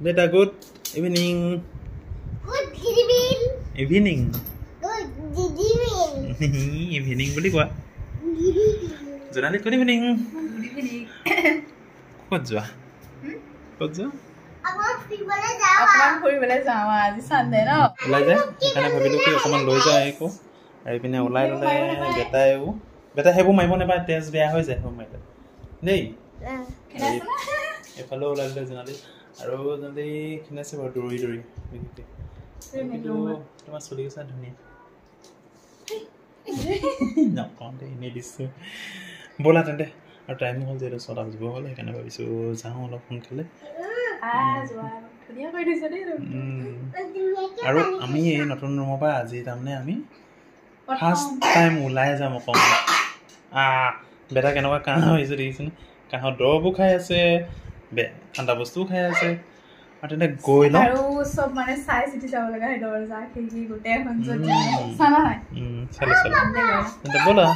Beta, good evening. Good evening. Evening. Good evening. Evening boleh kuat. Jonali, good evening. Good evening. Kau jua. Kau jua. Abang boleh jawab. Apan ফুৰিবলৈ যাওঁ আজি Sunday ন ওলাই যায় সেইকাৰণে ভাবিলোঁ কি অকণমান লৈ যাওঁ একো আৰু পিনে ওলাই ল'লে বেটাইও বেটা সেইবোৰ মাৰিব নাপায় তেজ বেয়া হৈ যায় সেইবোৰ মাৰিলে দেই এইফালেও ওলাই ল'লে জনালি আৰু জনালি খিনাইছে বাৰু দৌৰি দৌৰি কিন্তু তোমাৰ চলি গৈছা ধুনীয়া নকওঁ দে এনেই দিছোঁ ব'লা তেন্তে আৰু টাইম হ'ল যিহেতু 6টা বাজিব হ'ল সেইকাৰণে ভাবিছোঁ যাওঁ অলপ সোনকালে আৰু আমি এই নতুন ৰুমৰ পৰা আজি তাৰমানে আমি ফাৰ্ষ্ট টাইম ওলাই যাম অকণমান বেটা কেনেকুৱা কাহ হৈছে দেখিছেনে কাহৰ দৰৱো খাই আছে ঠাণ্ডা বস্তুও খাই আছে আৰু তেন্তে গৈ লওঁ আৰু চব মানে চাই চিতি যাব লগা হয় দৰজা খিৰিকী গোটেইখন যদি চালা নাই চালো তেন্তে ব'লা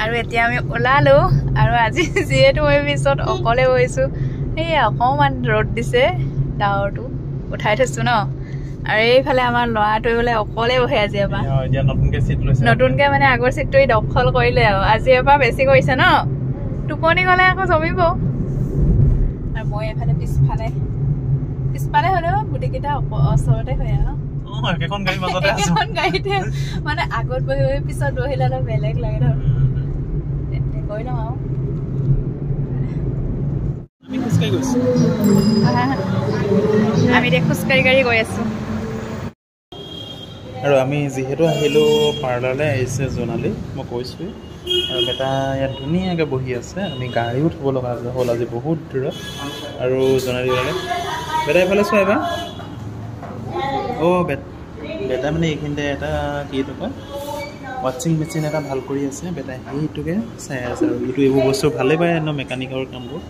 আৰু এতিয়া আমি ওলালো আৰু আজি যিহেতু মই পিছত অকলে বহিছোঁ এই অকণমান ৰ'দ দিছে ডাৱৰটো উঠাই থৈছো ন আৰু এইফালে আমাৰ ল'ৰাটোৱে বোলে অকলে বহে আজি এবাৰ নতুনকৈ মানে আগৰ চিটটো দখল কৰিলে আৰু আজি এবাৰ বেছি কৰিছে ন টোপনি গ'লে আকৌ জমিব আৰু মই এইফালে পিছফালে হ'লেও গোটেইকেইটা ওচৰতে হয় আৰু একেখন গাড়ীতে মানে আগত বহি বহি পিছত বহিলে অলপ বেলেগ লাগে ধৰ কৈ লওঁ আৰু আমি এতিয়া খোজকাঢ়ি গৈ আছোঁ আৰু আমি যিহেতু আহিলোঁ পাৰ্লাৰলৈ আহিছে জোনালী মই কৈছোঁৱেই আৰু বেটা ইয়াত ধুনীয়াকৈ বহি আছে আমি গাড়ীও থ'ব লগা হ'ল আজি বহুত দূৰত আৰু জোনালী ওলালে বেটা এইফালে চোৱা এবাৰ বেটা মানে এইখিনিতে এটা কি এইটো কয় ৱাশ্বিং মেচিন এটা ভাল কৰি আছে বেটাই সেইটোকে চাই আছে আৰু এইবোৰ বস্তু ভালেই পায় ন মেকানিকৰ কামবোৰ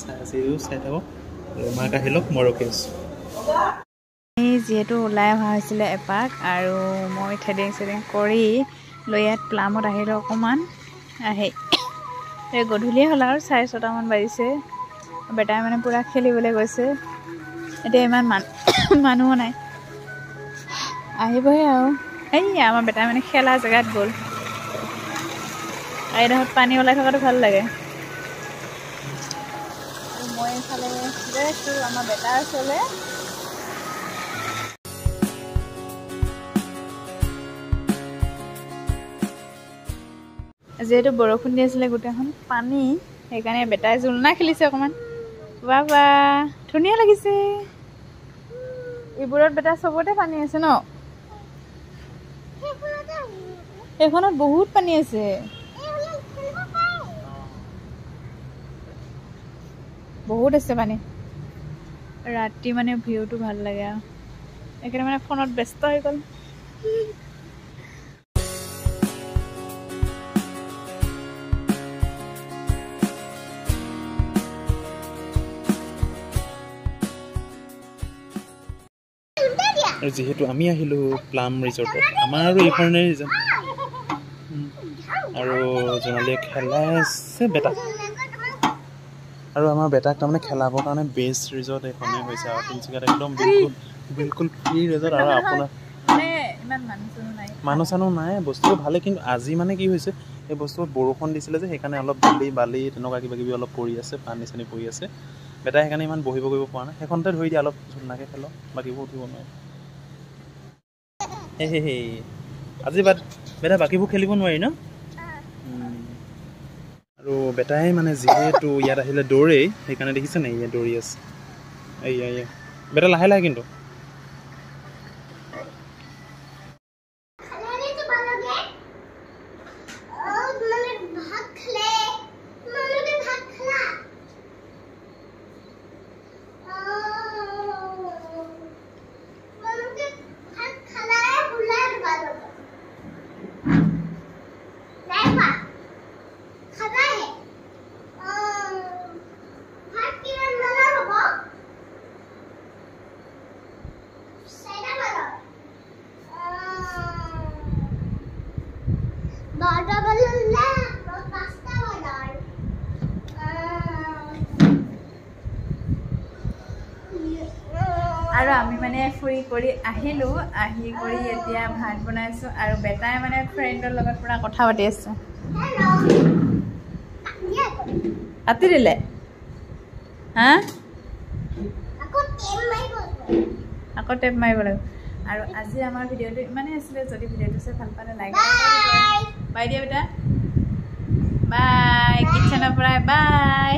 চাই আছে এইটো চাই থাকক মাক আহি লওক মই ৰখি আছোঁ যিহেতু ওলাই অহা হৈছিলে এপাক আৰু মই থ্ৰেডিং কৰি লৈ ইয়াত প্লামত আহিলোঁ অকণমান আহি এই গধূলিয়ে হ'ল আৰু 6:30মান বাজিছে বেটাই মানে পূৰা খেলিবলৈ গৈছে এতিয়া ইমান মানুহো নাই আহিবহে আৰু এই আমাৰ বেটাই মানে খেলা জেগাত গ'ল এইডোখৰত পানী ওলাই থকাটো ভাল লাগে আৰু মই এইফালে গৈ আছোঁ আমাৰ বেটাৰ ওচৰলৈ যিহেতু বৰষুণ দি আছিলে গোটেইখন পানী সেইকাৰণে বেটাই জোলনা খেলিছে অকণমান বা ধুনীয়া লাগিছে এইবোৰত বেটা চবতে পানী আছে ন এইখনত বহুত পানী আছে বহুত আছে পানী ৰাতি মানে ভিউটো ভাল লাগে আৰু এইকাৰণে মানে ফোনত ব্যস্ত হৈ গ'ল আৰু যিহেতু আমি আহিলোঁ প্লাম ৰিজৰ্টত আমাৰ আৰু এইখনে ৰিজন আৰু জোনালীয়ে খেলাই আছে বেটাক আৰু আমাৰ বেটাক তাৰমানে খেলাবৰ কাৰণে বেষ্ট ৰিজৰ্ট এইখনেই হৈছে আৰু তিনিচুকীয়াত একদম বিলকুল ফ্ৰী ৰিজৰ্ট আৰু আপোনাৰ মানুহ চানুহ নাই বস্তু ভালেই কিন্তু আজি মানে কি হৈছে এই বস্তুত বৰষুণ দিছিলে যে সেইকাৰণে অলপ বালি তেনেকুৱা কিবাকিবি অলপ পৰি আছে পানী চানী পৰি আছে বেটাই সেইকাৰণে ইমান বহিব কৰিব পৰা নাই সেইখনতে ধৰি দিয়া অলপ ধুনীয়াকৈ খেলক বাকীবোৰ উঠিব নোৱাৰে আজি বেটা বাকীবোৰ খেলিব নোৱাৰি ন আৰু বেটাই মানে যিহেতু ইয়াত আহিলে দৌৰেই সেইকাৰণে দেখিছে নাই ইয়াত দৌৰি আছে এয়া বেটা লাহে লাহে কিন্তু আৰু আমি মানে ফুৰি কৰি আহিলোঁ আহি কৰি এতিয়া ভাত বনাইছোঁ আৰু বেটাই মানে ফ্ৰেণ্ডৰ লগত পুৰা কথা পাতি আছে কাটি দিলে হা আকৌ টেপ মাৰিব লাগিব আৰু আজি আমাৰ ভিডিঅ'টো ইমানেই আছিলে যদি ভিডিঅ'টো চাই ভাল পালে লাইক বাই দিয়া বেটা বাই কিটচেনৰ পৰা বাই